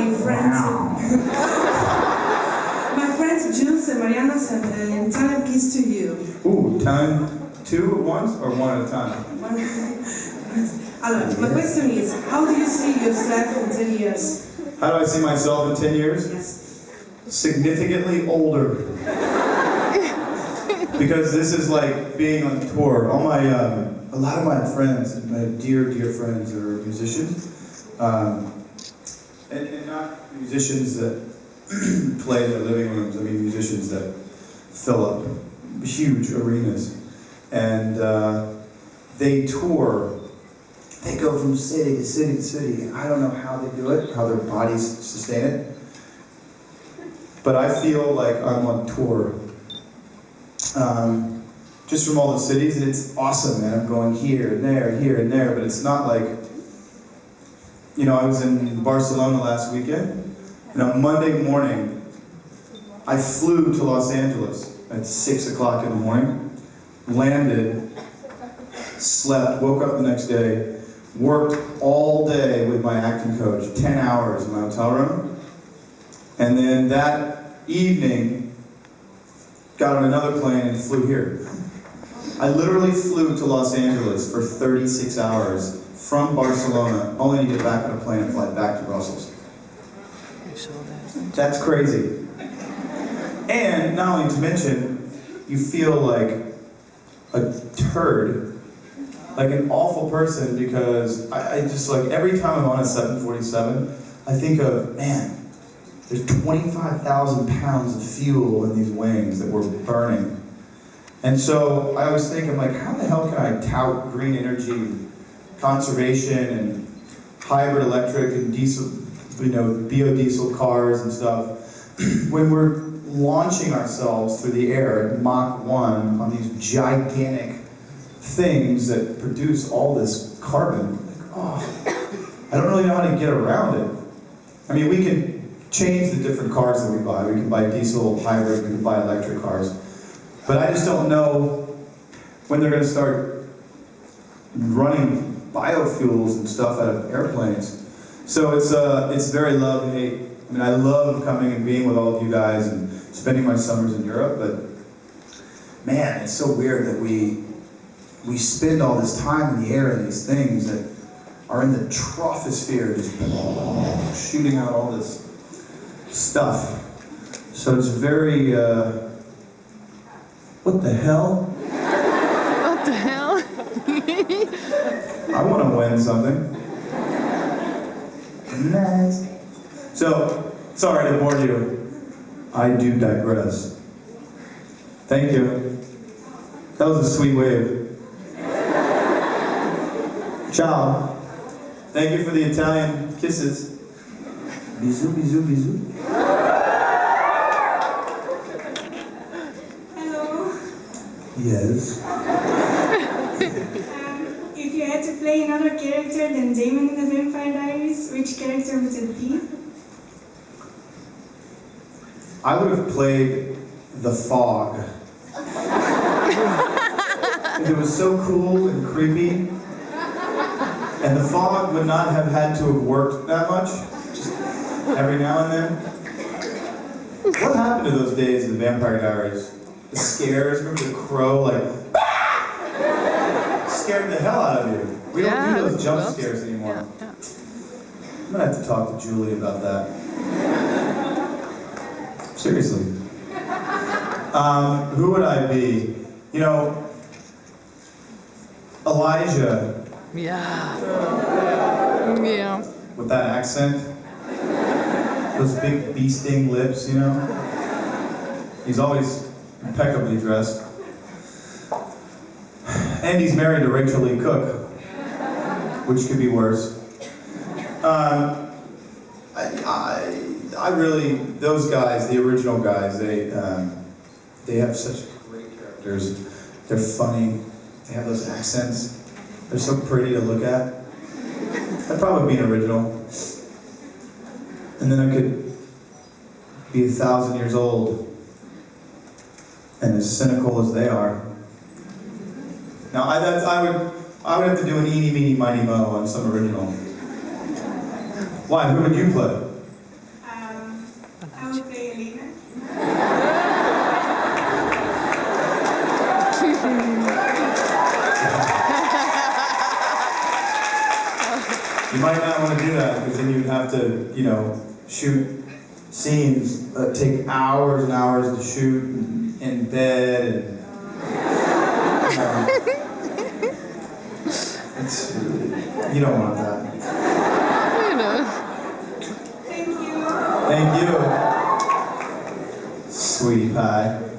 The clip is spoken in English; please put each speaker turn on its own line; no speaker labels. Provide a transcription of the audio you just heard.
my friends. My friends Jules and Mariana sent an Italian kiss to you.
Ooh, time two at once or one at a time?
My question is, how do you see yourself in 10 years?
How do I see myself in 10 years?
Yes.
Significantly older. Because this is like being on tour. All my, a lot of my friends, my dear friends, are musicians. And not musicians that play in their living rooms. I mean musicians that fill up huge arenas. And they tour. They go from city to city to city. I don't know how they do it, how their bodies sustain it. But I feel like I'm on tour. Just from all the cities, and it's awesome, man. I'm going here and there, but it's not like, you know, I was in Barcelona last weekend, and on Monday morning, I flew to Los Angeles at 6 o'clock in the morning, landed, slept, woke up the next day, worked all day with my acting coach, 10 hours in my hotel room, and then that evening, got on another plane and flew here. I literally flew to Los Angeles for 36 hours from Barcelona, only to get back on a plane and fly back to Brussels. That's crazy. And not only to mention, you feel like a turd, like an awful person, because I just like, every time I'm on a 747, I think of, man, there's 25,000 pounds of fuel in these wings that we're burning. And so I always think, I'm like, how the hell can I tout green energy, conservation, and hybrid electric and diesel, you know, biodiesel cars and stuff, when we're launching ourselves through the air at Mach 1 on these gigantic things that produce all this carbon. Like, oh, I don't really know how to get around it. I mean, we can change the different cars that we buy. We can buy diesel, hybrid, we can buy electric cars. But I just don't know when they're going to start running biofuels and stuff out of airplanes. So it's very love-hate. I mean, I love coming and being with all of you guys and spending my summers in Europe, but man, it's so weird that we spend all this time in the air in these things that are in the troposphere, just shooting out all this stuff. So it's very, what the hell?
What the hell?
I want to win something. Nice. So, sorry to bore you. I do digress. Thank you. That was a sweet wave. Ciao. Thank you for the Italian kisses. Bisous, bisous, bisous.
Hello.
Yes.
If you had to play another character than Damon in the Vampire Diaries, which character would it be?
I would have played the Fog. It was so cool and creepy. And the Fog would not have had to have worked that much, just every now and then. What happened to those days in the Vampire Diaries? The scares, remember the crow, like, scared the hell out of you. We don't do those jump scares anymore.
Yeah.
I'm gonna have to talk to Julie about that. Seriously. Who would I be? You know, Elijah.
Yeah. Yeah.
With that accent. Those big bee sting lips, you know. He's always impeccably dressed. And he's married to Rachel Lee Cook, which could be worse. I really, those guys, the original guys, they have such great characters. They're funny. They have those accents. They're so pretty to look at. I'd probably be an original. And then I could be 1,000 years old and as cynical as they are. Now, I would have to do an eeny, meeny, miny, mo on some original. Why? Who would you play? You might not want to do that because then you'd have to, you know, shoot scenes that take hours and hours to shoot in bed and it's, you don't want that.
You know.
Thank you.
Thank you, sweetie pie.